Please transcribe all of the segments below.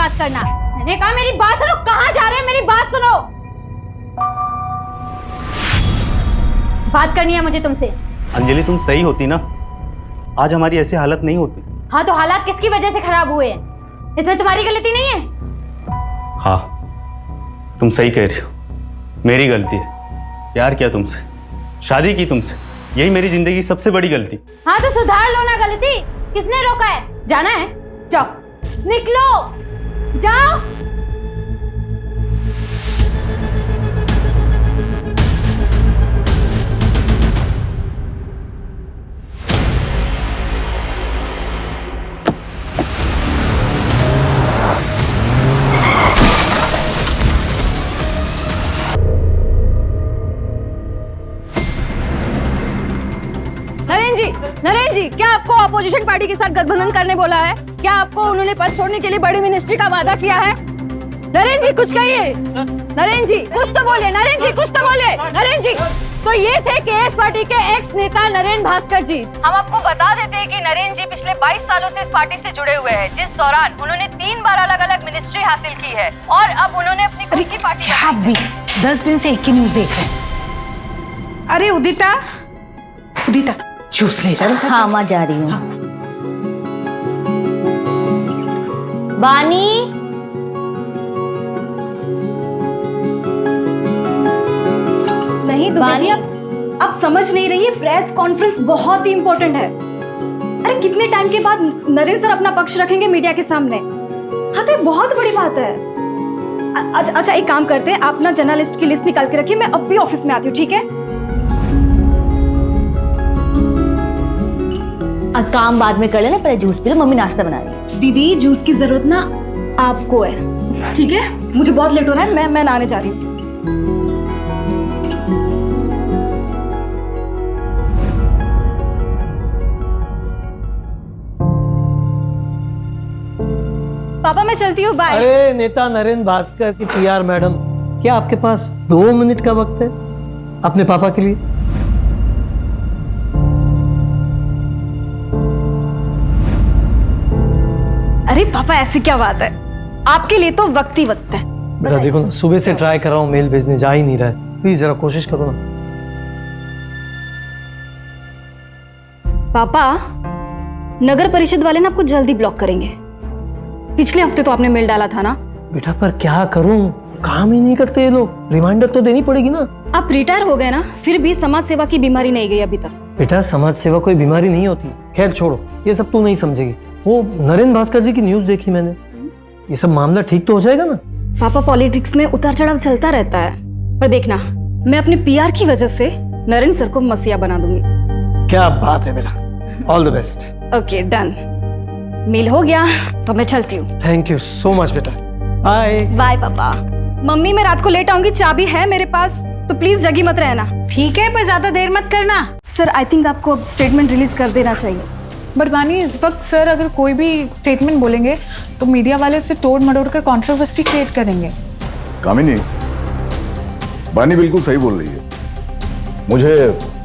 बात करना। मैंने कहा मेरी बात सुनो, कहाँ जा रहे हैं, मेरी बात सुनो। बात करनी है मुझे तुमसे। अंजलि तुम सही होती ना, आज हमारी ऐसी हालत नहीं होती। हाँ तो हालात किसकी वजह से खराब हुए हैं? इसमें तुम्हारी गलती नहीं है। हाँ तुम सही कह रही हो, मेरी गलती है। प्यार किया तुमसे, शादी की तुमसे, यही मेरी जिंदगी की सबसे बड़ी गलती। हाँ तो सुधार लो ना गलती। किसने रोका है? जाना है, जाओ, निकलो, जाओ। नरेंद्र जी, क्या आपको अपोजिशन पार्टी के साथ गठबंधन करने बोला है? क्या आपको उन्होंने पद छोड़ने के लिए बड़ी मिनिस्ट्री का वादा किया है? नरेंद्र जी कुछ कहिए। नरेंद्र जी कुछ तो बोले। नरेंद्र जी कुछ तो बोले। नरेंद्र जी तो ये थे केएस पार्टी के एक्स नेता नरेंद्र भास्कर जी। हम आपको बता देते हैं कि नरेंद्र जी पिछले 22 सालों से इस पार्टी से जुड़े हुए हैं, जिस दौरान उन्होंने 3 बार अलग अलग मिनिस्ट्री हासिल की है और अब उन्होंने अपनी खुद की पार्टी। आप भी 10 दिन से एक ही न्यूज देख रहे हैं। अरे उदिता, उदिता जूस ले जा। हाँ मैं जा रही हूँ। बानी, नहीं दुबे जी, आप समझ नहीं रही है, प्रेस कॉन्फ्रेंस बहुत ही इम्पोर्टेंट है। अरे कितने टाइम के बाद नरेंद्र सर अपना पक्ष रखेंगे मीडिया के सामने। हाँ तो ये बहुत बड़ी बात है। अच्छा एक काम करते हैं, आप ना जर्नलिस्ट की लिस्ट निकाल के रखिए, मैं अब भी ऑफिस में आती हूँ, ठीक है? काम बाद में कर लेना, पहले जूस पी लो, मम्मी नाश्ता बना रही है। दीदी जूस की जरूरत ना आपको है, ठीक है? मुझे बहुत लेट हो रहा है, मैं नहाने जा रही हूँ। पापा मैं चलती हूँ, बाय। अरे नेता नरेंद्र भास्कर की पीआर मैडम, क्या आपके पास 2 मिनट का वक्त है अपने पापा के लिए? अरे पापा ऐसी क्या बात है, आपके लिए तो वक्त ही वक्त है। बेटा देखो ना, सुबह से ट्राई कर रहा हूँ, मेल भेजने जा ही नहीं रहा है। प्लीज जरा कोशिश करो ना। पापा नगर परिषद वाले ना आपको जल्दी ब्लॉक करेंगे। पिछले हफ्ते तो आपने मेल डाला था ना। बेटा पर क्या करूं, काम ही नहीं करते ये लोग। रिमाइंडर तो देनी पड़ेगी ना। आप रिटायर हो गए ना, फिर भी समाज सेवा की बीमारी नहीं गई अभी तक। बेटा समाज सेवा कोई बीमारी नहीं होती। खैर छोड़ो, ये सब तू नहीं समझेगी। वो नरेंद्र भास्कर जी की न्यूज देखी मैंने, ये सब मामला ठीक तो हो जाएगा ना? पापा पॉलिटिक्स में उतार चढ़ाव चलता रहता है, पर देखना मैं अपनी पीआर की वजह से नरेंद्र सर को मसीहा बना दूंगी। क्या बात है बेटा, all the best. Okay done, mail हो गया तो मैं चलती हूँ। थैंक यू सो मच बेटा, बाय। बाय पापा। मम्मी मैं रात को लेट आऊंगी, चाबी है मेरे पास, तो प्लीज जगी मत रहना। ठीक है पर ज्यादा देर मत करना। सर आई थिंक आपको अब स्टेटमेंट रिलीज कर देना चाहिए। बट बानी इस वक्त सर अगर कोई भी स्टेटमेंट बोलेंगे तो मीडिया वाले उसे तोड़ मरोड़ कर कंट्रोवर्सी क्रिएट करेंगे। कामिनी, बानी बिल्कुल सही बोल रही है, मुझे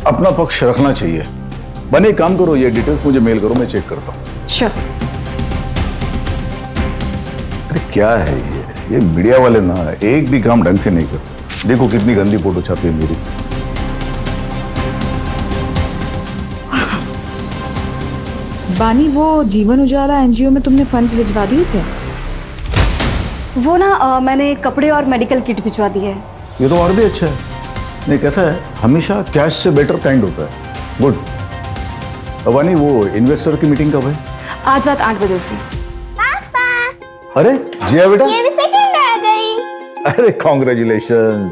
अपना पक्ष रखना चाहिए। बानी एक काम करो, ये डिटेल्स मुझे मेल करो, मैं चेक करता हूँ। श्योर। अरे क्या है ये मीडिया वाले ना एक भी काम ढंग से नहीं करते। देखो कितनी गंदी फोटो छापी है मेरी। बानी वो जीवन उजाला एनजीओ में तुमने फंड्स भिजवा दिए थे? वो ना मैंने कपड़े और मेडिकल किट भिजवा दी है। ये तो और भी अच्छा है। नहीं कैसा है, हमेशा कैश से बेटर काइंड होता है। गुड। बानी वो इन्वेस्टर की मीटिंग कब है? आज रात 8 बजे से। अरे जिया बेटा, ये भी सेकंड आ गई। अरे कॉन्ग्रेचुलेशन।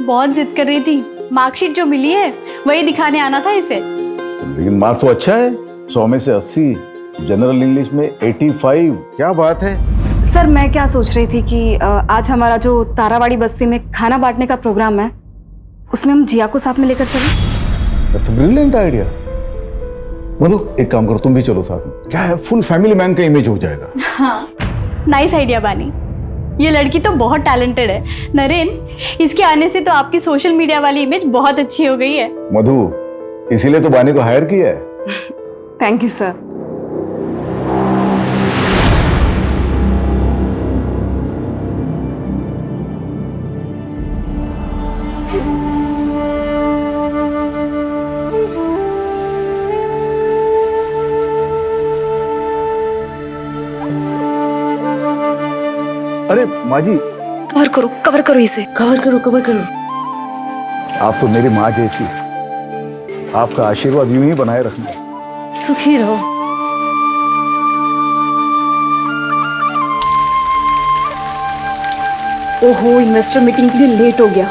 बहुत जिद कर रही थी, मार्कशीट जो मिली है वही दिखाने आना था इसे। लेकिन मार्क्स तो अच्छा है, 100 में से 80, जनरल इंग्लिश में 85। क्या बात है। सर मैं क्या सोच रही थी कि आज हमारा जो तारावाड़ी बस्ती में खाना बांटने का प्रोग्राम है, उसमें हम जिया को साथ में लेकर चलें। That's a brilliant idea. Madhu एक काम करो, तुम भी चलो साथ में। क्या है, फुल फैमिली मैन का इमेज हो जाएगा। हाँ नाइस आइडिया बानी, ये लड़की तो बहुत टैलेंटेड है। नरेंद्र, इसके आने से तो आपकी सोशल मीडिया वाली इमेज बहुत अच्छी हो गई है। मधु, इसीलिए तो बानी को हायर किया है। Thank you sir. अरे माँ जी, कवर करो इसे। कवर करो। आप तो मेरी माँ जैसी, आपका आशीर्वाद यूं ही बनाए रखना। सुखी रहो। ओहो, इन्वेस्टर मीटिंग के लिए लेट हो गया।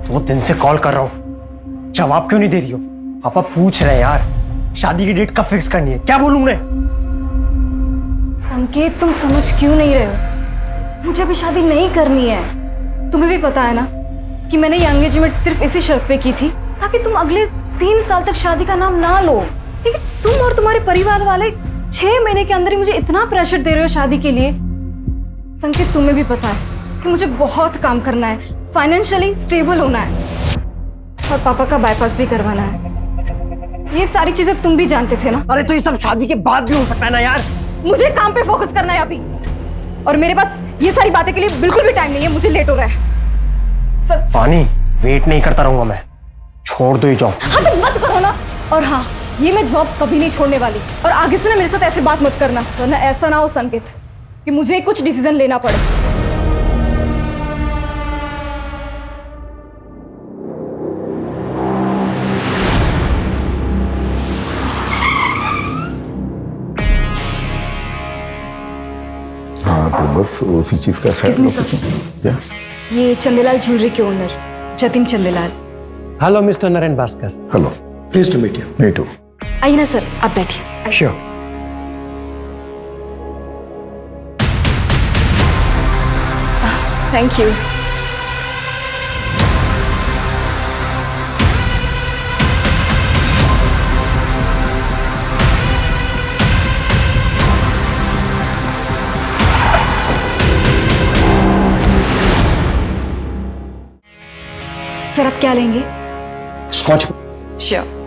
दो दिन से कॉल कर रहा हूँ, जवाब क्यों नहीं दे रही हो? पापा पूछ रहे हैं यार, शादी की डेट कब फिक्स करनी है? क्या बोलूं मैं? संकेत, तुम समझ क्यों नहीं रहे हो? मुझे अभी शादी नहीं करनी है। तुम्हें भी पता है ना कि मैंने ये एंगेजमेंट सिर्फ इसी शर्त पे की थी ताकि तुम अगले 3 साल तक शादी का नाम ना लो। लेकिन तुम और तुम्हारे परिवार वाले 6 महीने के अंदर ही मुझे इतना प्रेशर दे रहे हो शादी के लिए। संकेत, तुम्हें भी पता है कि मुझे बहुत काम करना है, फाइनेंशियली स्टेबल होना है और पापा का बाईपास भी करवाना है। ये सारी चीजें तुम भी जानते थे ना। अरे तो ये सब शादी के बाद भी हो सकता है ना यार। मुझे काम पे फोकस करना है अभी, और मेरे पास ये सारी बातें के लिए बिल्कुल भी टाइम नहीं है। मुझे लेट हो रहा है सर। पानी वेट नहीं करता रहूंगा मैं, छोड़ दो ये जॉब। हाँ तो मत करो ना। और हाँ, ये मैं जॉब कभी नहीं छोड़ने वाली, और आगे से ना मेरे साथ ऐसे बात मत करना, वरना ऐसा ना हो संकेत कि मुझे कुछ डिसीजन लेना पड़े। हाँ तो बस उसी चीज का Excuse me, sir. क्या? ये चंदेलाल ज्वेलरी के owner Jatin Chandelal. Hello mister Naren Bhaskar. Hello, please to meet you. Me too. आइए ना सर, आप बैठिए। श्योर। Thank you. सर, आप क्या लेंगे? स्कॉच। श्योर।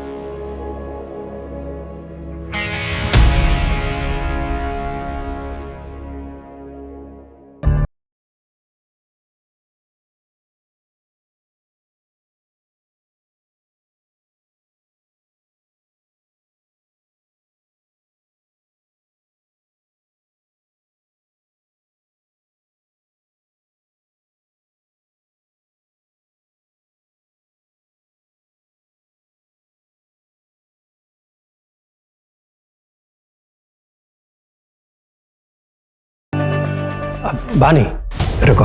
बानी रुको,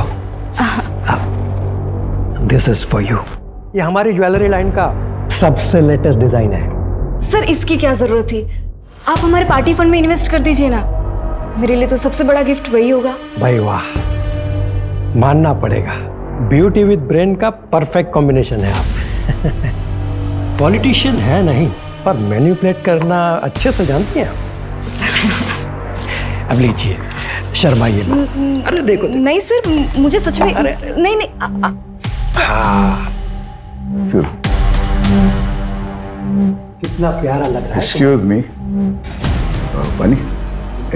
दिस इज फॉर यू। ये हमारी ज्वेलरी लाइन का सबसे लेटेस्ट डिजाइन है। सर, इसकी क्या जरूरत थी? आप हमारे पार्टी फंड में इन्वेस्ट कर दीजिए ना। मेरे लिए तो सबसे बड़ा गिफ्ट वही होगा। भाई वाह, मानना पड़ेगा, ब्यूटी विद ब्रेन का परफेक्ट कॉम्बिनेशन है आप। पॉलिटिशियन है नहीं, पर मैनिपुलेट करना अच्छे से जानती हैं आप। अब लीजिए, शर्माइए मत। अरे देखो, नहीं सर, मुझे सच में नहीं नहीं Sure. कितना प्यारा लग रहा है। एक्सक्यूज मी, बनी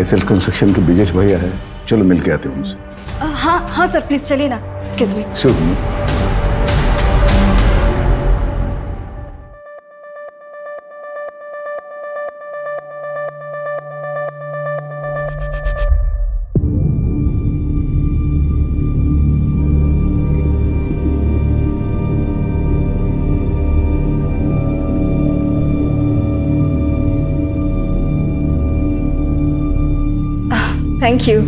एसएल कंस्ट्रक्शन के ब्रिजेश भैया है, चलो मिल के आते हैं उनसे। हाँ हाँ सर, प्लीज चलिए ना। Excuse me. Sure. Thank you.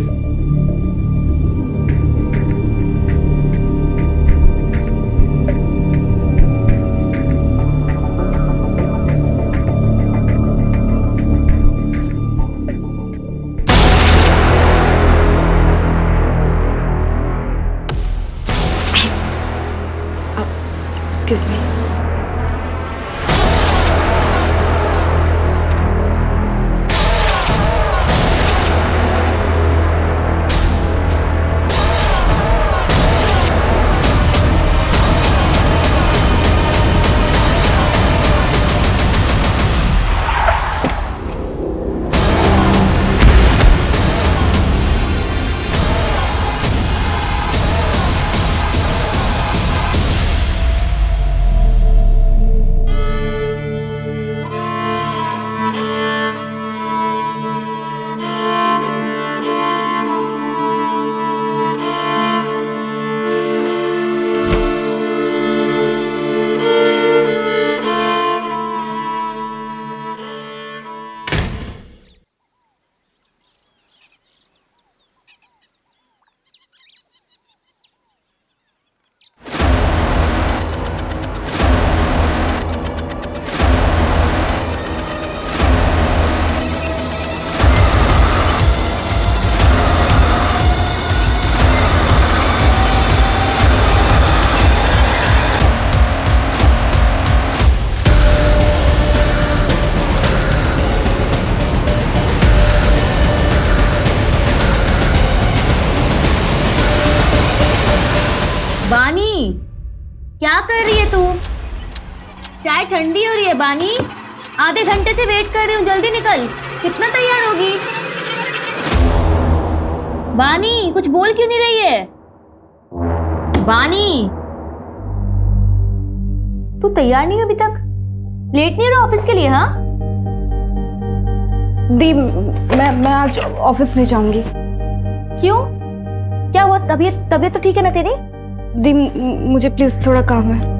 Excuse me. बानी, क्या कर रही है तू? चाय ठंडी हो रही है बानी। आधे घंटे से वेट कर रही हूँ, जल्दी निकल। कितना तैयार होगी? बानी कुछ बोल क्यों नहीं रही है? बानी, तू तैयार नहीं हो अभी तक? लेट नहीं हो रहा ऑफिस के लिए? हाँ दी, मैं आज ऑफिस नहीं जाऊंगी। क्यों? क्या हुआ? तबीयत तो ठीक है ना तेरी? दी, मुझे प्लीज थोड़ा काम है।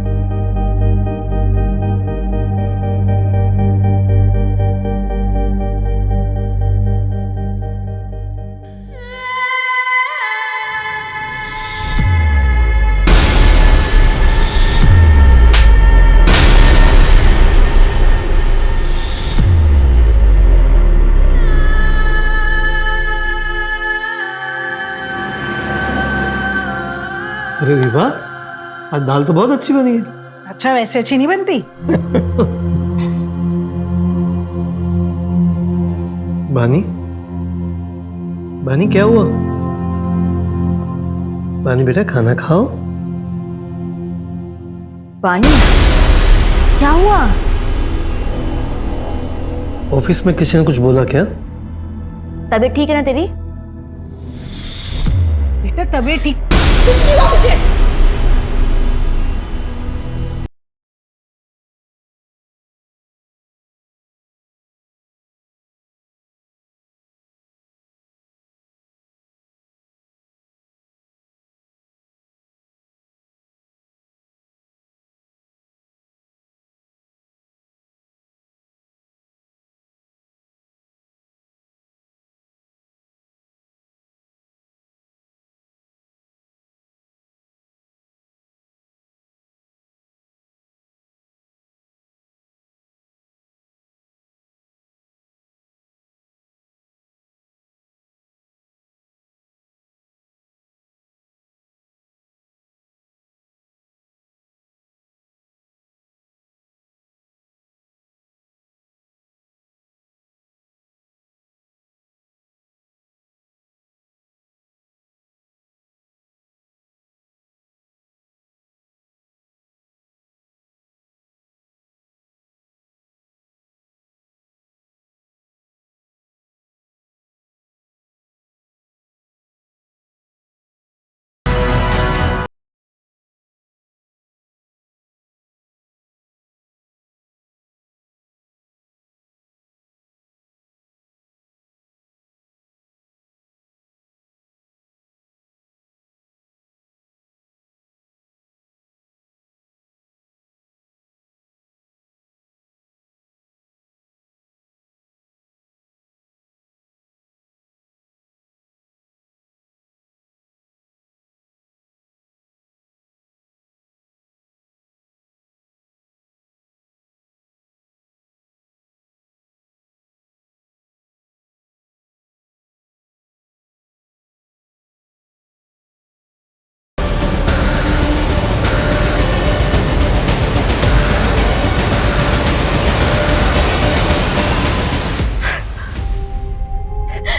अरे विभा, आज दाल तो बहुत अच्छी बनी है। अच्छा, वैसे अच्छी नहीं बनती? बानी, बानी क्या हुआ? बानी बेटा खाना खाओ। बानी, क्या हुआ? ऑफिस में किसी ने कुछ बोला क्या? तबीयत ठीक है ना तेरी? बेटा तबीयत ठीक? कुछ नहीं हुआ मुझे।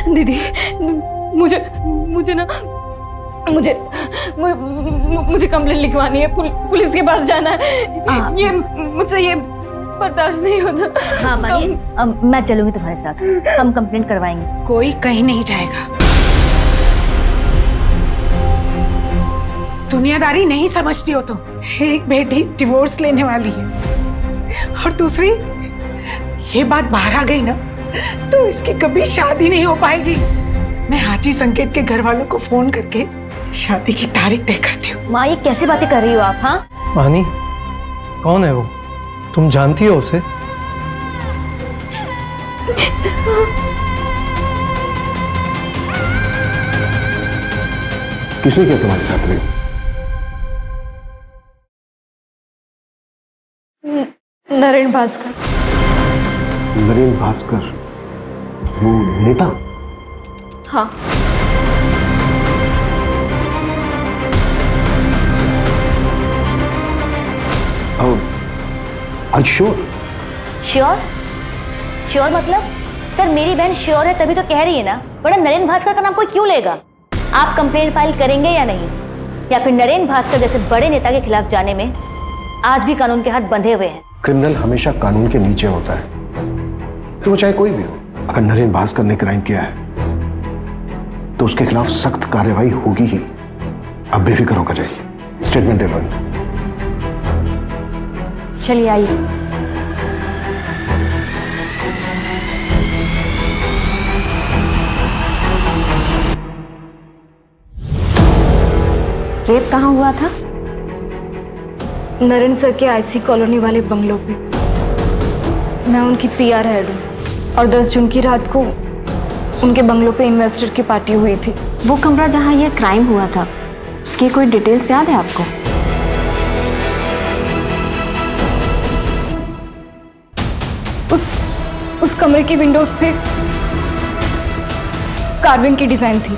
दीदी, मुझे कंप्लेंट लिखवानी है, पुलिस के पास जाना है। ये मुझसे ये बर्दाश्त नहीं होता। हाँ बानी, मैं चलूंगी तुम्हारे साथ, हम कंप्लेंट करवाएंगे। कोई कहीं नहीं जाएगा। दुनियादारी नहीं समझती हो तुम। एक बेटी डिवोर्स लेने वाली है और दूसरी, ये बात बाहर आ गई ना तो इसकी कभी शादी नहीं हो पाएगी। मैं हाजी संकेत के घर वालों को फोन करके शादी की तारीख तय करती हूँ। माँ, ये कैसी बातें कर रही हो आप? हाँ बानी, कौन है वो? तुम जानती हो उसे? किसने किया तुम्हारे साथ रेप? नरेन भास्कर। नरेन भास्कर, वो नेता? हाँ। श्योर? श्योर मतलब? सर मेरी बहन श्योर है तभी तो कह रही है ना, बड़ा नरेन भास्कर का नाम कोई क्यों लेगा? आप कंप्लेंट फाइल करेंगे या नहीं? या फिर नरेंद्र भास्कर जैसे बड़े नेता के खिलाफ जाने में आज भी कानून के हाथ बंधे हुए हैं। क्रिमिनल हमेशा कानून के नीचे होता है, तो वो चाहे कोई भी हो। अगर नरेंद्र भास्कर ने क्राइम किया है तो उसके खिलाफ सख्त कार्रवाई होगी ही। अब बेफिक्र होकर जाइए, स्टेटमेंट दे लो। चलिए आइए। रेप कहाँ हुआ था? नरेंद्र सर के आईसी कॉलोनी वाले बंगलों पे। मैं उनकी पीआर हेड हूँ और 10 जून की रात को उनके बंगलों पे इन्वेस्टर की पार्टी हुई थी। वो कमरा जहाँ ये क्राइम हुआ था, उसकी कोई डिटेल्स याद है आपको? उस कमरे की विंडोज पे कार्विंग की डिजाइन थी।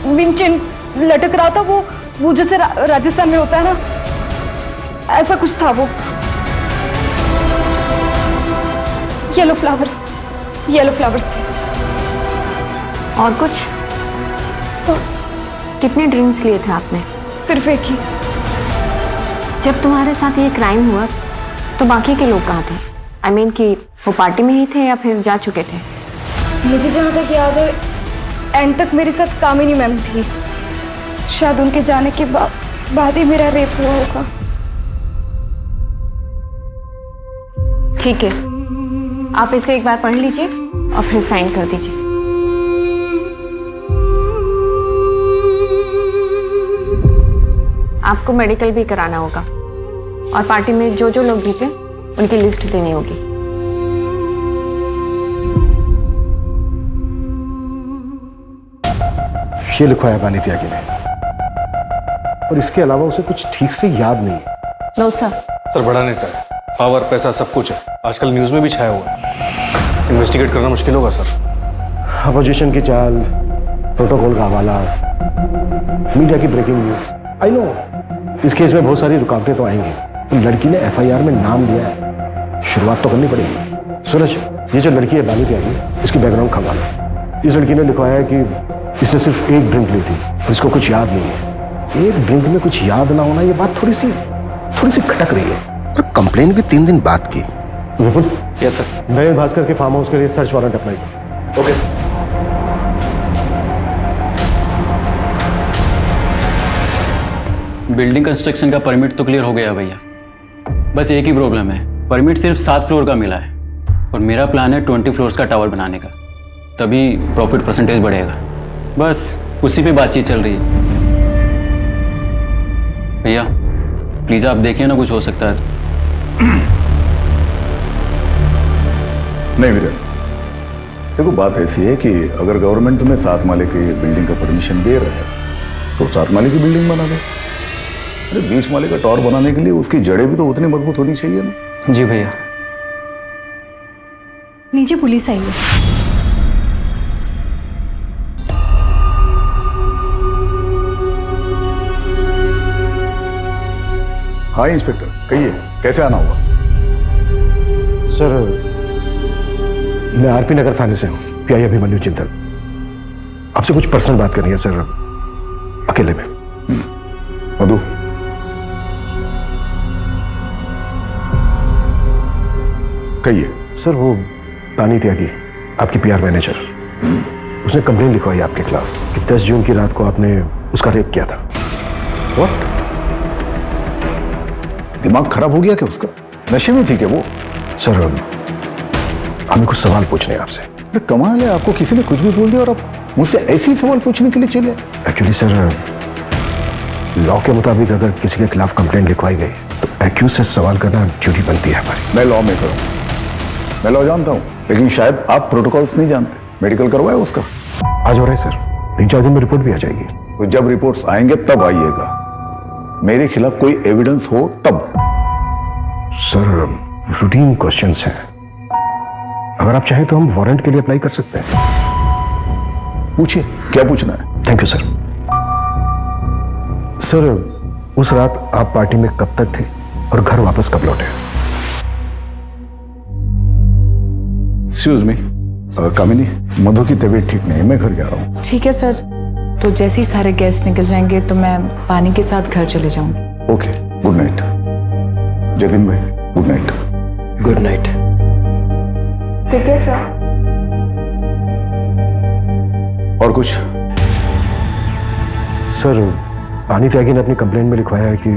विंचेन लटक रहा था, वो जैसे राजस्थान में होता है ना, ऐसा कुछ था वो। येलो फ्लावर्स थे। और कुछ? कितने ड्रिंक्स लिए थे आपने? सिर्फ एक ही। जब तुम्हारे साथ ये क्राइम हुआ तो बाकी के लोग कहाँ थे? I mean कि वो पार्टी में ही थे या फिर जा चुके थे? मुझे जहाँ तक याद है एंड तक मेरे साथ कामिनी मैम थी। शायद उनके जाने के बाद ही मेरा रेप हुआ होगा। ठीक है, आप इसे एक बार पढ़ लीजिए और फिर साइन कर दीजिए। आपको मेडिकल भी कराना होगा और पार्टी में जो जो लोग भी थे उनकी लिस्ट देनी होगी। ये लिखवाया है बानी त्यागी ने, और इसके अलावा उसे कुछ ठीक से याद नहीं है। No sir. सर बड़ा नेता है, पावर पैसा सब कुछ है, आजकल न्यूज में भी छाया हुआ है। इन्वेस्टिगेट करना मुश्किल होगा सर। अपोजिशन की चाल, प्रोटोकॉल का हवाला, मीडिया की ब्रेकिंग न्यूज। आई नो इस केस में बहुत सारी रुकावटें तो आएंगी, तो लड़की ने एफआईआर में नाम दिया है, शुरुआत तो करनी पड़ेगी। सूरज, ये जो लड़की है बानी त्यागी, इसकी बैकग्राउंड खंगालो। इस लड़की ने लिखवाया है कि इसने सिर्फ एक ड्रिंक ली थी और इसको कुछ याद नहीं है। एक ड्रिंक में कुछ याद ना होना, ये बात थोड़ी सी खटक रही है। तो कंप्लेन भी 3 दिन बाद की। विपुल, यस सर। नरेंद्र भास्कर के फार्म हाउस के लिए सर्च वारंट अप्लाई करो। ओके। बिल्डिंग कंस्ट्रक्शन का परमिट तो क्लियर हो गया भैया, बस एक ही प्रॉब्लम है, परमिट सिर्फ 7 फ्लोर का मिला है और मेरा प्लान है 20 फ्लोर्स का टावर बनाने का, तभी प्रॉफिट परसेंटेज बढ़ेगा। बस उसी पे बातचीत चल रही है। भैया प्लीज आप देखिए ना, कुछ हो सकता है। नहीं वीरेंद्र, देखो बात ऐसी है कि अगर गवर्नमेंट तुम्हें 7 माले की बिल्डिंग का परमिशन दे रहा है तो 7 माले की बिल्डिंग बना दे। अरे 20 माले का टावर बनाने के लिए उसकी जड़ें भी तो उतनी मजबूत होनी चाहिए ना। जी भैया। नीचे पुलिस आई है। हाँ इंस्पेक्टर, कहिए कैसे आना होगा? सर मैं आरपी नगर थाने से हूँ, पीआई अभिमन्यु चिंतल। आपसे कुछ पर्सनल बात करनी है सर, अकेले में। मधु, कहिए। सर वो बानी त्यागी, आपकी पीआर मैनेजर, उसने कंप्लेन लिखवाई आपके खिलाफ कि 10 जून की रात को आपने उसका रेप किया था। What? दिमाग खराब हो गया क्या उसका? नशे में थी क्या वो? सर हमें कुछ सवाल पूछने हैं आपसे। अरे कमाल है, आपको किसी ने कुछ भी बोल दिया और आप मुझसे ऐसे ही सवाल पूछने के लिए चले? एक्चुअली सर लॉ के मुताबिक अगर किसी के खिलाफ कंप्लेंट लिखवाई गई तो एक्यूज से सवाल करना ड्यूटी बनती है हमारी। मैं लॉ मेकर हूँ, मैं लॉ जानता हूँ, लेकिन शायद आप प्रोटोकॉल्स नहीं जानते। मेडिकल करवाया उसका? आज हो रहा है सर, 3-4 दिन में रिपोर्ट भी आ जाएगी। तो जब रिपोर्ट्स आएंगे तब आइएगा, मेरे खिलाफ कोई एविडेंस हो तब। सर रूटीन क्वेश्चंस हैं, अगर आप चाहें तो हम वारंट के लिए अप्लाई कर सकते हैं। पूछिए क्या पूछना है। Thank you sir. सर उस रात आप पार्टी में कब तक थे और घर वापस कब लौटे? एक्सक्यूज मी, कामिनी, मधु की तबीयत ठीक नहीं है, मैं घर जा रहा हूँ। ठीक है सर, तो जैसे ही सारे गेस्ट निकल जाएंगे तो मैं पानी के साथ घर चले जाऊंगी। ओके, गुड नाइट जतिन भाई, गुड नाइट। Good night. ठीक है सर। और कुछ? सर, पानी त्यागी ने अपनी कंप्लेंट में लिखवाया है कि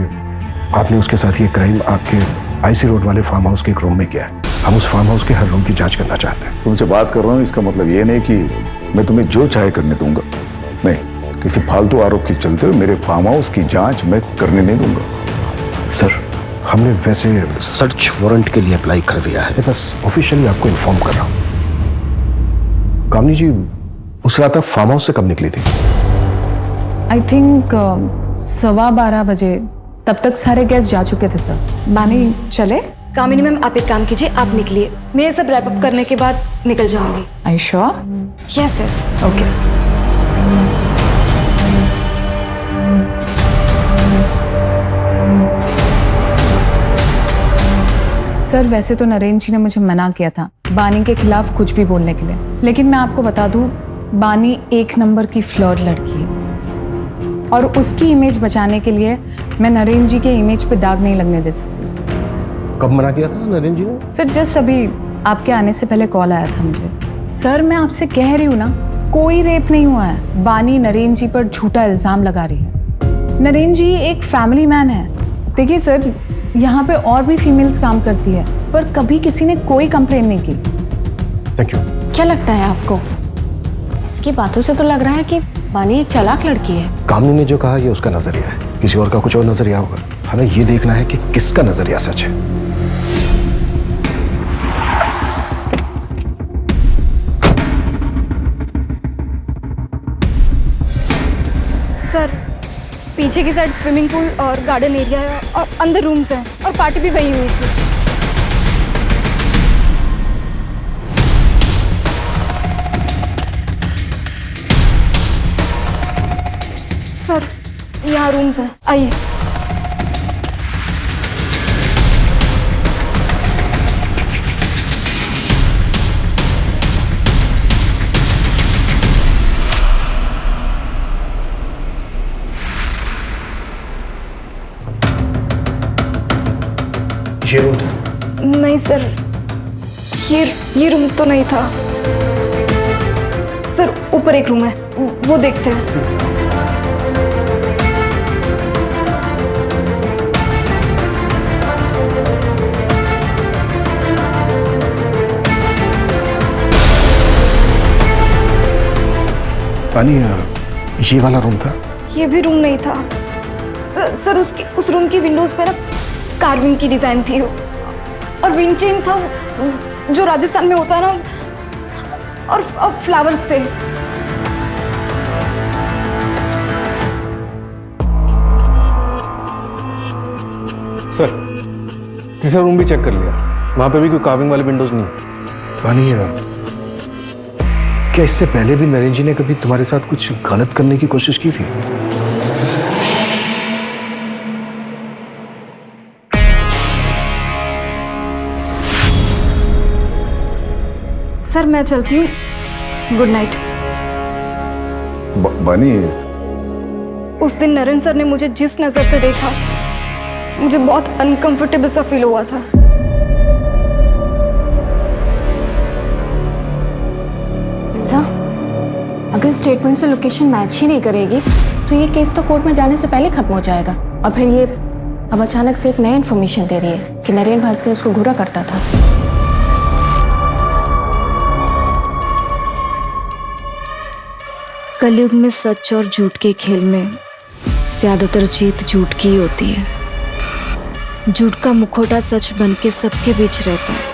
आपने उसके साथ ये क्राइम आपके आईसी रोड वाले फार्म हाउस के एक रूम में किया है। हम उस फार्म हाउस के हर रूम की जांच करना चाहते हैं। तुमसे बात कर रहा हूँ, इसका मतलब ये नहीं कि मैं तुम्हें जो चाहे करने दूंगा। नहीं, किसी फालतू आरोप के चलते हुए मेरे फार्म हाउस की जांच मैं करने नहीं दूंगा। सर, हमने वैसे सर्च वारंट के लिए अप्लाई कर दिया है, बस ऑफिशियली आपको इन्फॉर्म कर रहा हूँ। कामनी जी, उस रात आप फार्म हाउस से कब निकली थी? आई थिंक 12:15 बजे। तब तक सारे गेस्ट जा चुके थे सर। बानी चले? कामिनी मैम, आप एक काम कीजिए, आप निकलिए, मैं ये सब रैप अप करने के बाद निकल जाऊंगी। I sure? Yes yes. Okay. Sir, वैसे तो नरेंद्र जी ने मुझे मना किया था बानी के खिलाफ कुछ भी बोलने के लिए, लेकिन मैं आपको बता दूं, बानी एक नंबर की फ्लर्ट लड़की है और उसकी इमेज बचाने के लिए मैं नरेंद्र जी के इमेज पे दाग नहीं लगने दे सकती। कब मना किया था नरेंद्र जी ने? सर, जस्ट अभी आपके आने से पहले कॉल आया था मुझे। सर, मैं आपसे कह रही हूँ ना, कोई रेप नहीं हुआ है। बानी नरेंद्र जी पर झूठा इल्जाम लगा रही है। नरेंद्र जी एक फैमिली मैन है। देखिए सर, यहाँ पे और भी फीमेल्स काम करती है, पर कभी किसी ने कोई कंप्लेन नहीं की। Thank you. क्या लगता है आपको? इसकी बातों से तो लग रहा है कि बानी एक चालाक लड़की है। कामनी ने जो कहा ये उसका नजरिया है, किसी और का कुछ और नजरिया होगा। हमें ये देखना है कि किसका नजरिया सच है। सर, पीछे की साइड स्विमिंग पूल और गार्डन एरिया है और अंदर रूम्स हैं और पार्टी भी वही हुई थी। सर, यहाँ रूम्स हैं, आइए। ये रूम था? नहीं सर, ये रूम तो नहीं था सर। ऊपर एक रूम है, वो देखते हैं। पानी, ये वाला रूम था? ये भी रूम नहीं था सर। उस रूम की विंडोज पे ना कार्विंग की डिजाइन थी और विंड चेन था जो राजस्थान में होता है ना, और फ्लावर्स थे। सर, तीसरा रूम भी चेक कर लिया, वहां पे भी कोई कार्विंग वाले विंडोज नहीं। पानी, क्या इससे पहले भी नरेंद्र जी ने कभी तुम्हारे साथ कुछ गलत करने की कोशिश की थी? सर, मैं चलती हूँ, गुड नाइट। बानी, उस दिन नरेंद्र सर ने मुझे जिस नजर से देखा, मुझे बहुत अनकंफर्टेबल सा फील हुआ था। सर, अगर स्टेटमेंट से लोकेशन मैच ही नहीं करेगी तो ये केस तो कोर्ट में जाने से पहले खत्म हो जाएगा। और फिर ये अब अचानक से एक नई इन्फॉर्मेशन दे रही है कि नरेंद्र भास्कर उसको घूरा करता था। कलयुग में सच और झूठ के खेल में ज्यादातर जीत झूठ की ही होती है। झूठ का मुखौटा सच बन के सबके बीच रहता है,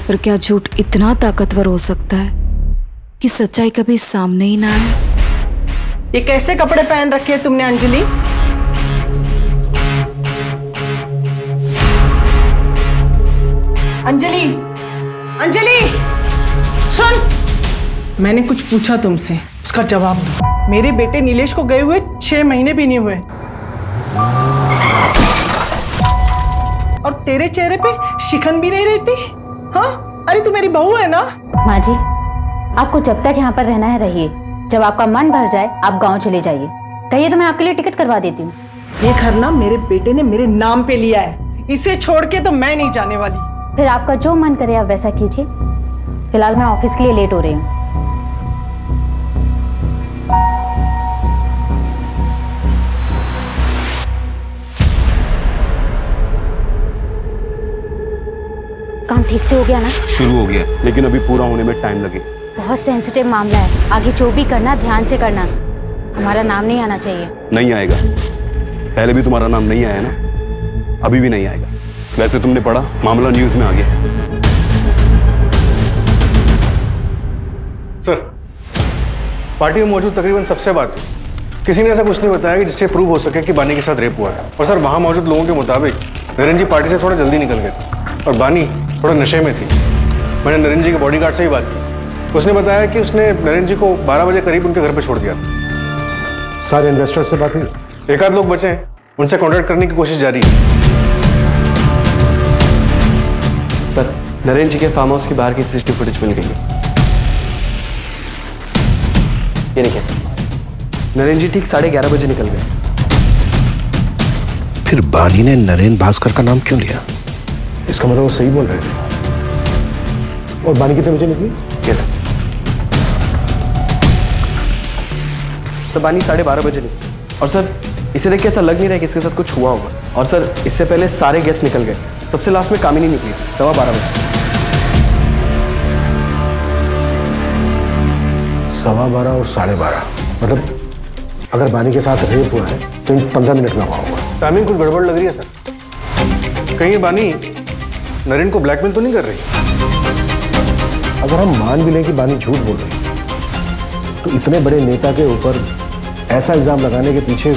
पर क्या झूठ इतना ताकतवर हो सकता है कि सच्चाई कभी सामने ही ना आए? ये कैसे कपड़े पहन रखे हैं तुमने अंजलि? अंजलि, अंजलि, सुन, मैंने कुछ पूछा तुमसे, उसका जवाब दो। मेरे बेटे नीलेश को गए हुए 6 महीने भी नहीं हुए और तेरे चेहरे पे शिकन भी नहीं रहती। हाँ, अरे तू मेरी बहू है ना? माँ जी, आपको जब तक यहाँ पर रहना है रहिए, जब आपका मन भर जाए आप गांव चले जाइए। कहिए तो मैं आपके लिए टिकट करवा देती हूँ। ये घर ना मेरे बेटे ने मेरे नाम पे लिया है, इसे छोड़ के तो मैं नहीं जाने वाली। फिर आपका जो मन करे आप वैसा कीजिए। फिलहाल मैं ऑफिस के लिए लेट हो रही हूँ। काम ठीक से हो गया ना? शुरू हो गया, लेकिन अभी पूरा होने में टाइम लगेगा। बहुत सेंसिटिव मामला है, आगे जो भी करना ध्यान से करना। हमारा नाम नहीं आना चाहिए। नहीं आएगा, पहले भी तुम्हारा नाम नहीं आया ना, अभी भी नहीं आएगा। वैसे तुमने पढ़ा, मामला न्यूज में आ गया। सर, पार्टी में मौजूद तकरीबन सबसे बात हुई। किसी ने ऐसा कुछ नहीं बताया कि जिससे प्रूव हो सके कि बानी के साथ रेप हुआ है। और सर, वहां मौजूद लोगों के मुताबिक नरेंद्र जी पार्टी से थोड़ा जल्दी निकल गए थे और बानी थोड़ा नशे में थी। मैंने नरेंद्र जी के बॉडीगार्ड से ही बात की, उसने बताया कि उसने नरेंद्र जी को 12 बजे करीब उनके घर पर छोड़ दिया। सारे इन्वेस्टर से बात हुई? एक आध लोग बचे हैं, उनसे कॉन्टैक्ट करने की कोशिश जारी है। सर, नरेंद्र जी के फार्म हाउस के बाहर की सीसीटीवी फुटेज मिल गई है। ये देखिए सर, नरेंद्र जी ठीक 11:30 बजे निकल गए। फिर बानी ने नरेंद्र भास्कर का नाम क्यों लिया? इसका मतलब वो सही बोल रहे थे। और बानी कितने बजे निकली? कैसे? सर, बानी 12:30 बजे निकली। और सर, इसे देख के ऐसा लग नहीं रहा कि इसके साथ कुछ हुआ होगा। और सर, इससे पहले सारे गेस्ट निकल गए, सबसे लास्ट में कामिनी निकली 12:15 बजे। 12:15 और 12:30, मतलब अगर बानी के साथ रेप हुआ है तो इन 15 मिनट में हुआ होगा। टाइमिंग कुछ गड़बड़ लग रही है सर। कहीं ये बानी नरेंद्र को ब्लैकमेल तो नहीं कर रही? अगर हम मान भी लें कि बानी झूठ बोल रही है, तो इतने बड़े नेता के ऊपर ऐसा इल्जाम लगाने के पीछे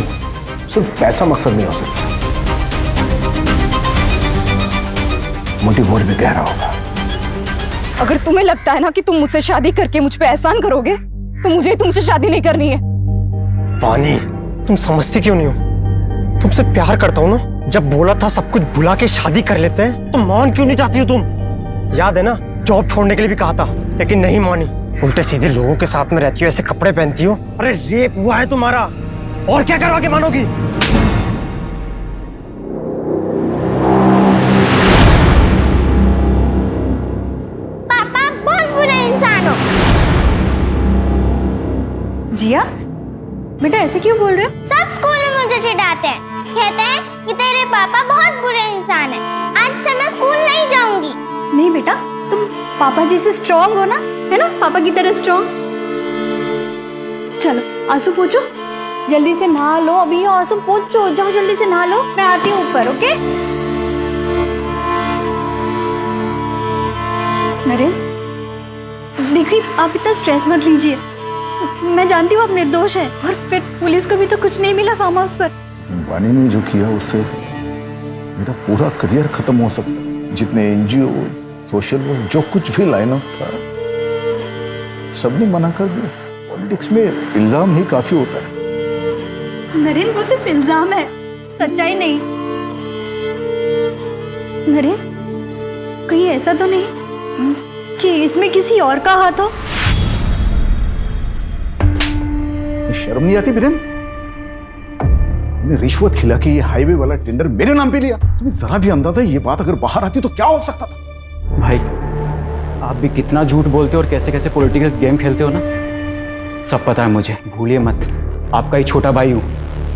सिर्फ पैसा मकसद नहीं हो सकता। मोटिव मोड़ भी गहरा होगा। अगर तुम्हें लगता है ना कि तुम मुझसे शादी करके मुझ पे एहसान करोगे, तो मुझे तुमसे शादी नहीं करनी है। पानी, तुम समझती क्यों नहीं हो? तुमसे प्यार करता हूँ ना। जब बोला था सब कुछ भुला के शादी कर लेते हैं, तो मान क्यों नहीं जाती हो तुम? याद है ना, जॉब छोड़ने के लिए भी कहा था, लेकिन नहीं मानी। उल्टे सीधे लोगों के साथ में रहती हो, ऐसे कपड़े पहनती हो। अरे रेप हुआ है तुम्हारा, और क्या करवा के मानोगी? पापा बहुत बुरे इंसान हो। जिया, बेटा ऐसे क्यों बोल रहे हो? सब स्कूल में मुझे चिढ़ाते हैं, कहते हैं कि तेरे पापा बहुत बुरे इंसान हैं। आज से मैं स्कूल नहीं जाऊंगी। नहीं बेटा, तुम पापा जी से स्ट्रांग हो ना, है ना, पापा की तरह स्ट्रांग। चलो आंसू पोंछो, जल्दी से नहा लो। अभी आंसू पोंछो, जाओ जल्दी से नहा लो, मैं आती हूँ ऊपर। ओके नरेंद्र, देखिए आप इतना स्ट्रेस मत लीजिए। मैं जानती हूँ आप निर्दोष है, और फिर पुलिस को भी तो कुछ नहीं मिला फार्म हाउस पर। बानी ने जो किया उससे मेरा पूरा करियर खत्म हो सकता है। जितने एनजीओ, सोशल वर्क, जो कुछ भी लाइन अप था, सबने मना कर दिया। पॉलिटिक्स में इल्जाम ही काफी होता है। नरेंद्र, वो सिर्फ इल्जाम है, सच्चाई नहीं। नरेंद्र, कहीं ऐसा तो नहीं कि इसमें किसी और का हाथ हो? शर्म नहीं आती बिरेन? तुमने रिश्वत खिला के ये हाईवे वाला टेंडर मेरे नाम पे लिया। तुम्हें जरा भी अंदाजा ये बात अगर बाहर आती तो क्या हो सकता था? भाई, आप भी कितना झूठ बोलते हो और कैसे कैसे पॉलिटिकल गेम खेलते हो ना, सब पता है मुझे। भूलिए मत, आपका ही छोटा भाई हूँ,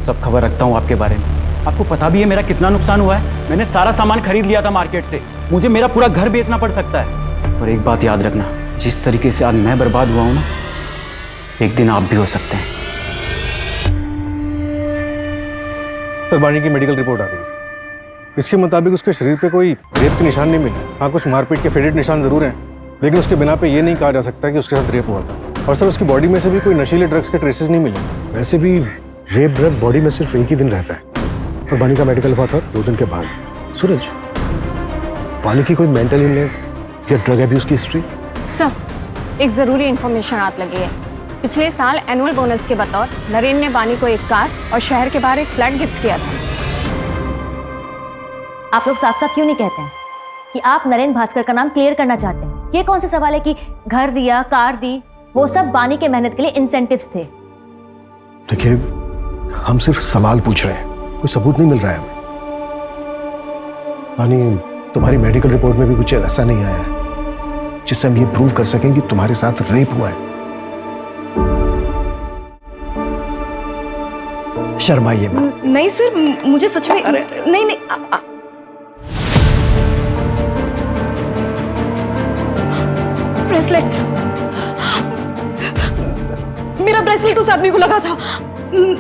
सब खबर रखता हूँ आपके बारे में। आपको पता भी है मेरा कितना नुकसान हुआ है। मैंने सारा सामान खरीद लिया था मार्केट से, मुझे मेरा पूरा घर बेचना पड़ सकता है। और एक बात याद रखना, जिस तरीके से आज मैं बर्बाद हुआ हूँ ना, एक दिन आप भी हो सकते हैं। सर, बानी की मेडिकल रिपोर्ट आ गई। इसके मुताबिक उसके शरीर पे कोई रेप के निशान नहीं मिले। हाँ, कुछ मारपीट के फेडेड निशान जरूर हैं, लेकिन उसके बिना पे ये नहीं कहा जा सकता कि उसके साथ रेप हुआ था। और सर, उसकी बॉडी में से भी कोई नशीले ड्रग्स के ट्रेसेस नहीं मिले। वैसे भी रेप ड्रग बॉडी में सिर्फ एक ही दिन रहता है, और बानी का मेडिकल हुआ था 2 दिन के बाद। सूरज, बानी की कोई मेंटल इलनेस या ड्रग एब्यूज की हिस्ट्री? सर, एक ज़रूरी इन्फॉर्मेशन हाथ लगी है। पिछले साल एनुअल बोनस के बतौर नरेंद्र ने बानी को एक कार और शहर के बाहर एक फ्लैट गिफ्ट किया था। आप लोग साफ साफ क्यों नहीं कहते हैं कि आप नरेंद्र भास्कर का नाम क्लियर करना चाहते हैं? ये कौन सा सवाल है कि घर दिया, कार दी? वो सब बानी के मेहनत के लिए इंसेंटिव्स थे। देखिए, हम सिर्फ सवाल पूछ रहे हैं, कोई सबूत नहीं मिल रहा है हमें। बानी, तुम्हारी मेडिकल रिपोर्ट में भी कुछ ऐसा नहीं आया है जिससे हम ये प्रूव कर सकें कि तुम्हारे साथ रेप हुआ है। शर्माइए मत। नहीं सर, मुझे सच में नहीं नहीं ब्रेसलेट, मेरा ब्रेसलेट उस आदमी को लगा था।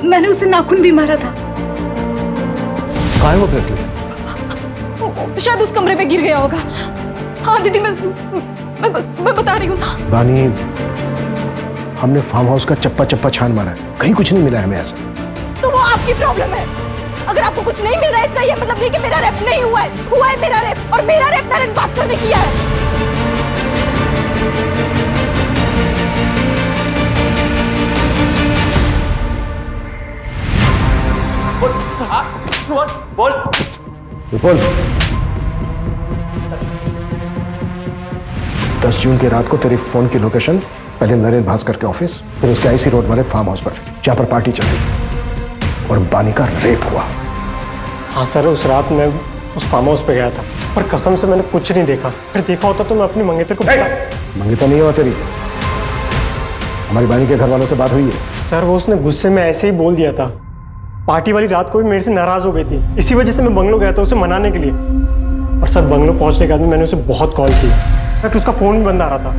मैंने उसे नाखून भी मारा था। कहाँ है वो ब्रेसलेट? शायद उस कमरे में गिर गया होगा। हाँ दीदी, मैं बता रही हूँ। बानी, हमने फार्म हाउस का चप्पा चप्पा छान मारा है, कहीं कुछ नहीं मिला है हमें ऐसा। तो वो आपकी प्रॉब्लम है। अगर आपको कुछ नहीं मिल रहा है इसका ये मतलब नहीं कि मेरा रेप नहीं हुआ है। हुआ है मेरा रेप, और मेरा रेप नरेन भास्कर ने किया है। बोल। 10 जून की रात को तेरी फोन की लोकेशन पहले नरेन भास्कर के ऑफिस, फिर उसके आईसी रोड वाले फार्म हाउस पर, जहां पर पार्टी चल रही और बानी का रेप हुआ। हाँ सर, उस रात मैं उस फार्म हाउस पे गया था, पर कसम से मैंने कुछ नहीं देखा। फिर देखा होता तो मैं अपनी मंगेतर को मंगेतर नहीं हुआ तेरी, हमारी बानी के घर वालों से बात हुई है। सर, वो उसने गुस्से में ऐसे ही बोल दिया था। पार्टी वाली रात को भी मेरे से नाराज हो गई थी, इसी वजह से मैं बंगलो गया था उसे मनाने के लिए। और सर, बंगलो पहुंचने के बाद मैंने उसे बहुत कॉल की, बट उसका फोन भी बंद आ रहा था।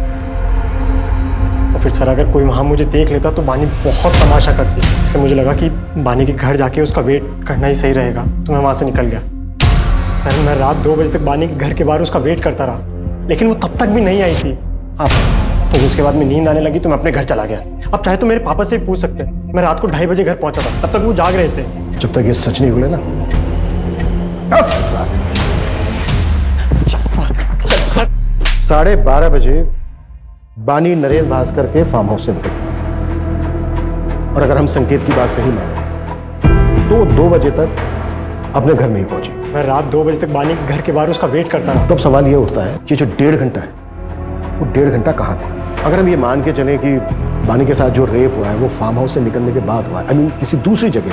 और फिर सर, अगर कोई वहाँ मुझे देख लेता तो बानी बहुत तमाशा करती, इसलिए मुझे लगा कि बानी के घर जाके उसका वेट करना ही सही रहेगा, तो मैं वहाँ से निकल गया। सर, मैं रात 2 बजे तक बानी के घर के बाहर उसका वेट करता रहा, लेकिन वो तब तक भी नहीं आई थी। तो उसके बाद में नींद आने लगी तो मैं अपने घर चला गया। अब चाहे तो मेरे पापा से पूछ सकते हैं, मैं रात को 2:30 बजे घर पहुंचा था, तब तक वो जाग रहे थे। जब तक ये सच नहीं बोले ना। 12:30 बजे बानी नरेन भास्कर के फार्म हाउस से निकली, और अगर हम संकेत की बात सही माने तो 2 बजे तक अपने घर नहीं पहुंची। मैं रात 2 बजे तक बानी के घर के बाहर उसका वेट करता रहा। तो अब सवाल ये उठता है कि जो 1.5 घंटा है, वो 1.5 घंटा कहाँ थे? अगर हम ये मान के चलें कि बानी के साथ जो रेप हुआ है वो फार्म हाउस से निकलने के बाद हुआ है, आई मीन किसी दूसरी जगह,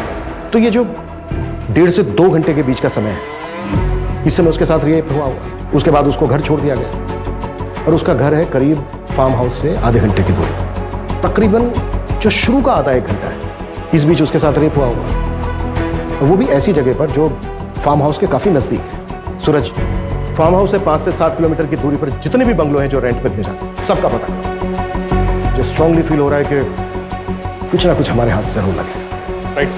तो ये जो 1.5 से 2 घंटे के बीच का समय है, इस समय उसके साथ रेप हुआ होगा। उसके बाद उसको घर छोड़ दिया गया, और उसका घर है करीब फार्म हाउस से आधे घंटे की दूरी, तकरीबन जो शुरू का आधा 1 घंटा है, इस बीच उसके साथ रेप हुआ होगा, और वो भी ऐसी जगह पर जो फार्म हाउस के काफी नजदीक है। सूरज, फार्म हाउस से 5 से 7 किलोमीटर की दूरी पर जितने भी बंगलो हैं जो रेंट पर दिए जाते हैं, सबका पता करो। जो स्ट्रांगली फील हो रहा है कि कुछ ना कुछ हमारे हाथ से जरूर लगे। राइट।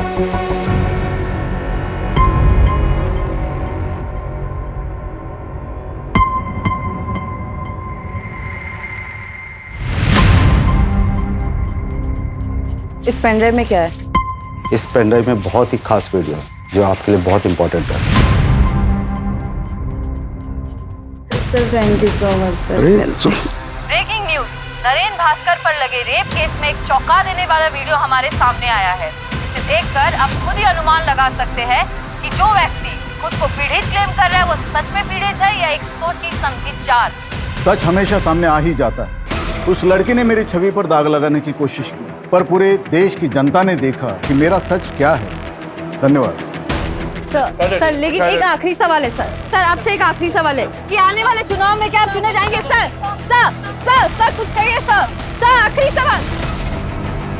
इस पेनड्राइव में क्या है? इस पेनड्राइव में बहुत ही खास वीडियो जो आपके लिए बहुत इंपॉर्टेंट है। Sir, thank you so much sir. Breaking news, Naren Bhaskar पर लगे रेप केस में एक चौंका देने वाला वीडियो हमारे सामने आया है, जिसे देखकर आप खुद ही अनुमान लगा सकते हैं कि जो व्यक्ति खुद को पीड़ित क्लेम कर रहा है वो सच में पीड़ित है या एक सोची समझी चाल। सच हमेशा सामने आ ही जाता है। उस लड़की ने मेरी छवि पर दाग लगाने की कोशिश की, पर पूरे देश की जनता ने देखा कि मेरा सच क्या है। धन्यवाद। सर, लेकिन एक आखिरी सवाल है सर, आपसे एक आखिरी सवाल है कि आने वाले चुनाव में क्या आप चुने जाएंगे? सर कुछ कहिए सर, आखिरी सवाल।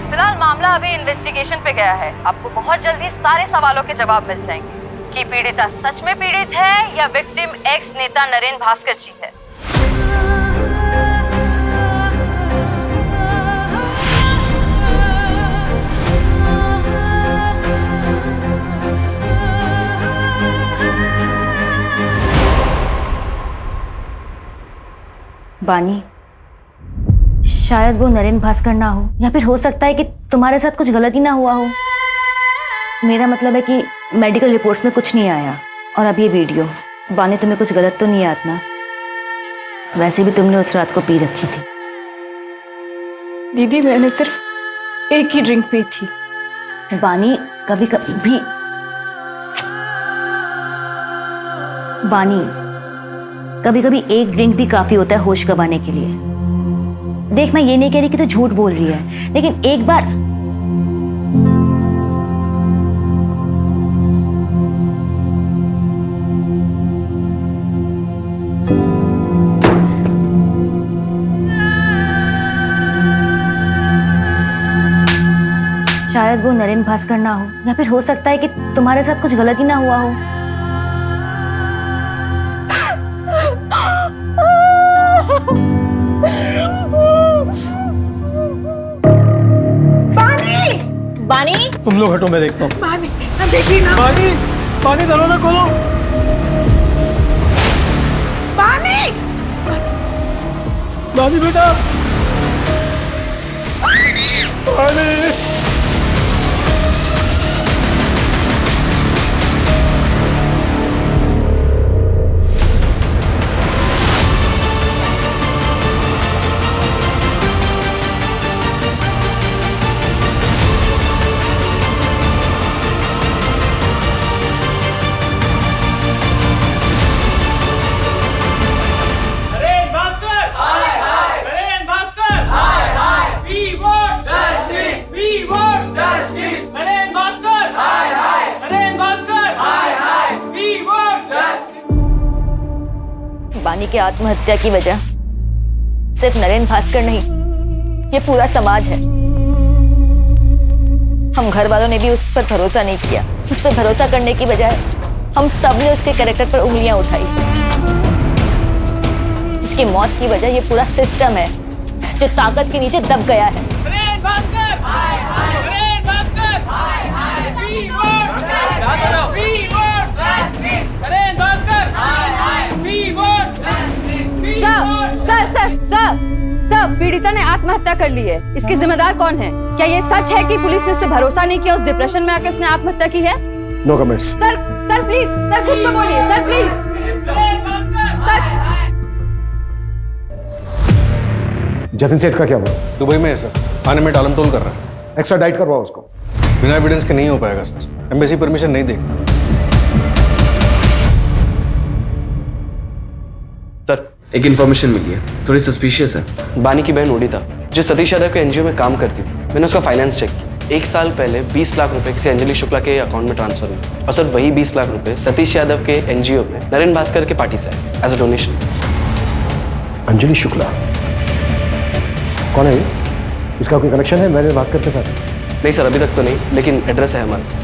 फिलहाल मामला अभी इन्वेस्टिगेशन पे गया है, आपको बहुत जल्दी सारे सवालों के जवाब मिल जाएंगे कि पीड़िता सच में पीड़ित है या विक्टिम एक्स नेता नरेन भास्कर जी है। बानी, शायद वो नरेन भास्कर ना हो, या फिर हो सकता है कि तुम्हारे साथ कुछ गलती ना हुआ हो। मेरा मतलब है कि मेडिकल रिपोर्ट्स में कुछ नहीं आया, और अब ये वीडियो। बानी, तुम्हें कुछ गलत तो नहीं याद ना? वैसे भी तुमने उस रात को पी रखी थी। दीदी, मैंने सिर्फ एक ही ड्रिंक पी थी। बानी, कभी कभी एक ड्रिंक भी काफी होता है होश गंवाने के लिए। देख मैं ये नहीं कह रही कि तू झूठ बोल रही है, लेकिन एक बार शायद वो नरेंद्र भास्कर ना हो, या फिर हो सकता है कि तुम्हारे साथ कुछ गलती ना हुआ हो। बानी, बानी, तुम लोग हटो, मैं देखता हूँ। बानी, ना देखिए ना। बानी, बानी दरवाजा खोलो। बानी, बानी बेटा, बानी। बानी की आत्महत्या की वजह सिर्फ नरेंद्र भास्कर नहीं, ये पूरा समाज है। हम घर वालों ने भी उस पर भरोसा नहीं किया। उस पर भरोसा करने की बजाय हम सब ने उसके कैरेक्टर पर उंगलियां उठाई। उसकी मौत की वजह ये पूरा सिस्टम है जो ताकत के नीचे दब गया है। सर, पीड़िता ने आत्महत्या कर ली है। इसके जिम्मेदार कौन है? क्या ये सच है कि पुलिस ने इस पे भरोसा नहीं किया, उस डिप्रेशन में आके उसने आत्महत्या की है? No comments. Sir please, sir कुछ तो बोलिए, सर प्लीज। सर, जतिन सेठ का क्या हुआ? दुबई में है सर, आने में टालमटोल कर रहा है। एक्स्ट्रा डाइट करवाओ उसको। बिना एविडेंस के नहीं हो पाएगा सर, एम्बेसी परमिशन नहीं देगी। सर एक इन्फॉर्मेशन मिली है, थोड़ी सस्पिशियस है। बानी की बहन ओडिता जो सतीश यादव के एनजीओ में काम करती थी, मैंने उसका फाइनेंस चेक किया। 1 साल पहले 20 लाख रुपए किसी अंजलि शुक्ला के अकाउंट में ट्रांसफर हुए, और सर वही 20 लाख रुपए सतीश यादव के एनजीओ में नरेंद्र भास्कर के पार्टी से आए as a donation. Anjali Shukla कौन है ये? इसका कोई कनेक्शन है नरेंद्र भास्कर के साथ? नहीं सर, अभी तक तो नहीं, लेकिन एड्रेस है हमारे पास।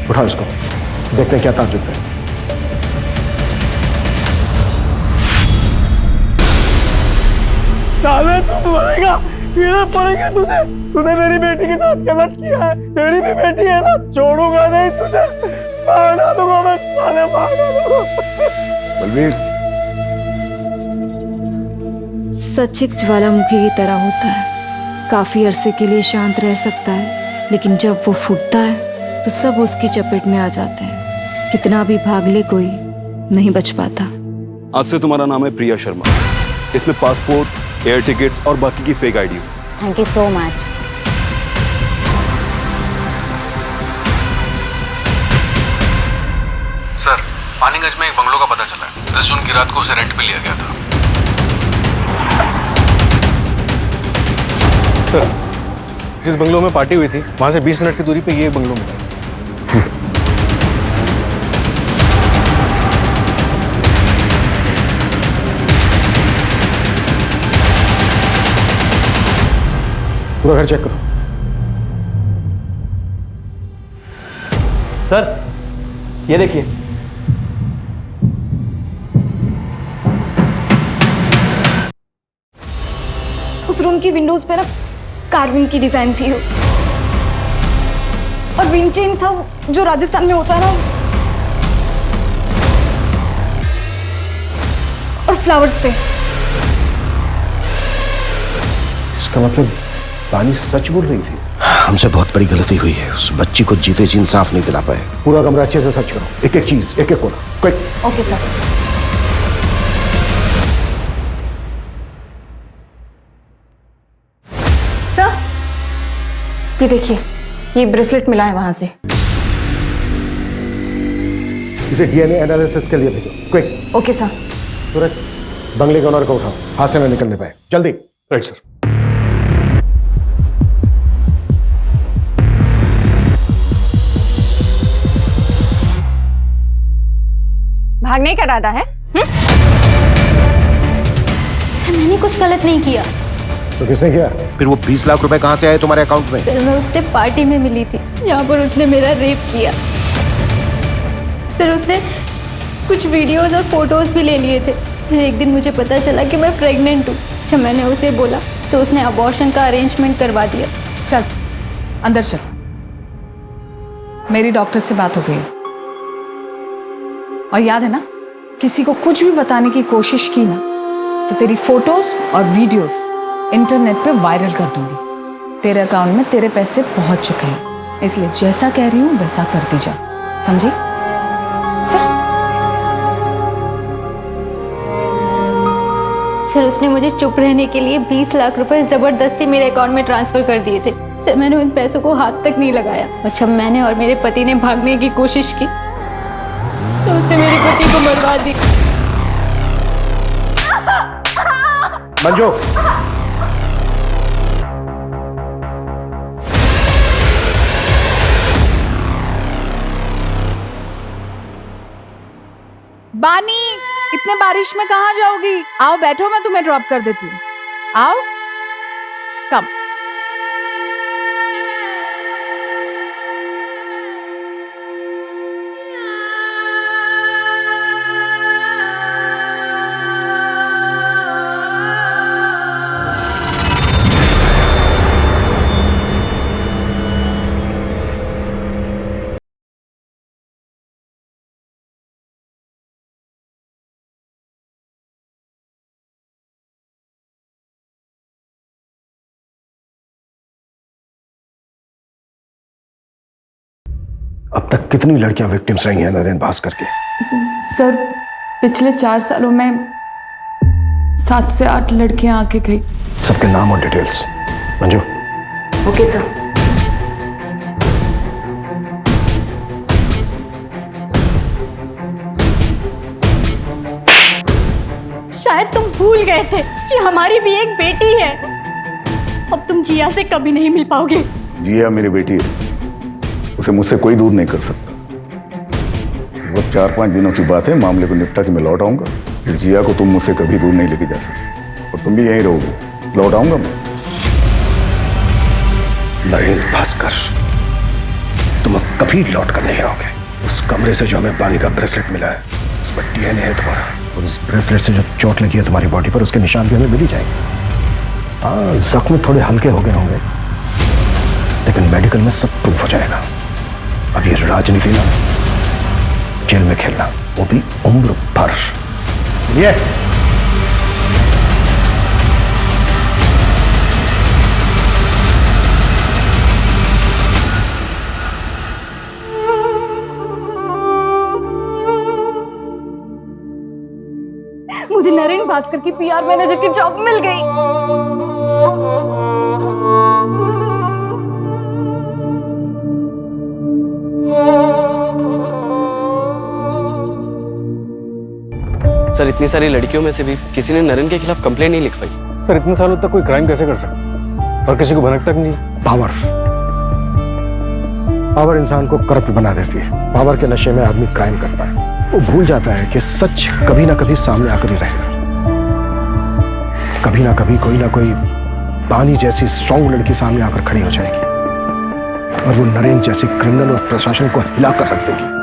उठाओ इसको, देखते हैं क्या ताज्जुब है। साले तू मरेगा, कीड़े पड़ेंगे तुझे। तूने मेरी बेटी के साथ गलत किया है, तेरी भी बेटी है ना, छोड़ूंगा नहीं तुझे, मार दूंगा मैं, साले मार दूंगा। बलवीर, सच एक ज्वालामुखी की तरह होता है, काफी अरसे के लिए शांत रह सकता है, लेकिन जब वो फूटता है तो सब उसकी चपेट में आ जाते हैं। कितना भी भाग ले कोई नहीं बच पाता। आज से तुम्हारा नाम है प्रिया शर्मा। इसमें पासपोर्ट, एयर टिकट्स और बाकी की fake IDs. Thank you so much. Sir, Paniganj में एक बंगलो का पता चला है। 10 जून की रात को उसे रेंट पे लिया गया था। सर, जिस बंगलो में पार्टी हुई थी वहां से 20 मिनट की दूरी पे ये बंगलो मिला। पूरा घर चेक करो। सर ये देखिए, उस रूम की विंडोज पे ना कार्विंग की डिजाइन थी, और विंड चेन था जो राजस्थान में होता है ना, और फ्लावर्स थे। इसका मतलब बानी सच बोल रही थी। हमसे बहुत बड़ी गलती हुई है, उस बच्ची को जीते जी इंसाफ नहीं दिला पाए। पूरा कमरा अच्छे से सर्च करो, एक एक चीज, एक एक कोना, क्विक। Okay sir. सर ये देखिए, ये ब्रेसलेट मिला है वहां से। इसे डीएनए एनालिसिस के लिए भेजो, क्विक। Okay sir. तुरंत बंगले के ओनर को उठाओ, हाथ से न निकलने पाए, जल्दी। Right sir. भागने का इरादा है? सर मैंने कुछ गलत नहीं किया। तो किसने किया? फिर वो 20 लाख रुपए कहाँ से आए तुम्हारे अकाउंट में? सर मैं उससे पार्टी में मिली थी, यहाँ पर उसने मेरा रेप किया। सर उसने कुछ वीडियोस और फोटोज भी ले लिए थे। फिर एक दिन मुझे पता चला कि मैं प्रेग्नेंट हूँ। जब मैंने उसे बोला तो उसने अबॉर्शन का अरेंजमेंट करवा दिया। चल अंदर चल, मेरी डॉक्टर से बात हो गई और याद है ना, किसी को कुछ भी बताने की कोशिश की ना तो तेरी फोटोज और वीडियोस इंटरनेट पे वायरल कर दूंगी। तेरे अकाउंट में तेरे पैसे पहुंच चुके हैं, इसलिए जैसा कह रही हूं वैसा करती जा, समझी? सर उसने मुझे चुप रहने के लिए 20 लाख रुपए जबरदस्ती मेरे अकाउंट में ट्रांसफर कर दिए थे। सर मैंने उन पैसों को हाथ तक नहीं लगाया और जब मैंने और मेरे पति ने भागने की कोशिश की तो उसने मेरे पति को मरवा दी। मंजू, बानी, इतने बारिश में कहाँ जाओगी? आओ बैठो, मैं तुम्हें ड्रॉप कर देती हूँ। आओ, कम। अब तक कितनी लड़कियां विक्टिम्स रही हैं नरेन भास्कर के? सर पिछले 4 सालों में 7 से 8 लड़कियां आके गई। सबके नाम और डिटेल्स। मंजू। Okay sir. शायद तुम भूल गए थे कि हमारी भी एक बेटी है। अब तुम जिया से कभी नहीं मिल पाओगे। जिया मेरी बेटी है, उसे मुझसे कोई दूर नहीं कर सकता। बस 4-5 दिनों की बात है, मामले को निपटा के मैं लौट आऊंगा। फिर जिया को तुम मुझसे कभी दूर नहीं लेके जा सकते और तुम भी यहीं रहोगे। लौट आऊंगा मैं। नरेन भास्कर, तुम अब कभी लौट कर नहीं आओगे। उस कमरे से जो हमें बानी का ब्रेसलेट मिला है उस पर डीएनए है तुम्हारा, और उस ब्रेसलेट से जो चोट लगी है तुम्हारी बॉडी पर उसके निशान भी हमें मिल ही जाएंगे। हाँ, जख्म थोड़े हल्के हो गए होंगे लेकिन मेडिकल में सब प्रूफ हो जाएगा। अब ये राजनीति ना जेल में खेलना, वो भी उम्र भर। ये मुझे नरेन भास्कर की पीआर मैनेजर की जॉब मिल गई। सर इतनी सारी लड़कियों में से भी किसी ने नरेन के खिलाफ कंप्लेंट नहीं लिखवाई। सर इतने सालों तक कोई क्राइम कैसे कर सकता और किसी को भनक तक नहीं? पावर इंसान को करप्ट बना देती है। पावर के नशे में आदमी क्राइम करता है, वो भूल जाता है कि सच कभी ना कभी सामने आकर ही रहेगा। कभी ना कभी कोई ना कोई बानी जैसी स्ट्रॉन्ग लड़की सामने आकर खड़ी हो जाएगी और वो नरेन जैसी क्रिमिनल और प्रशासन को हिलाकर रख देगी।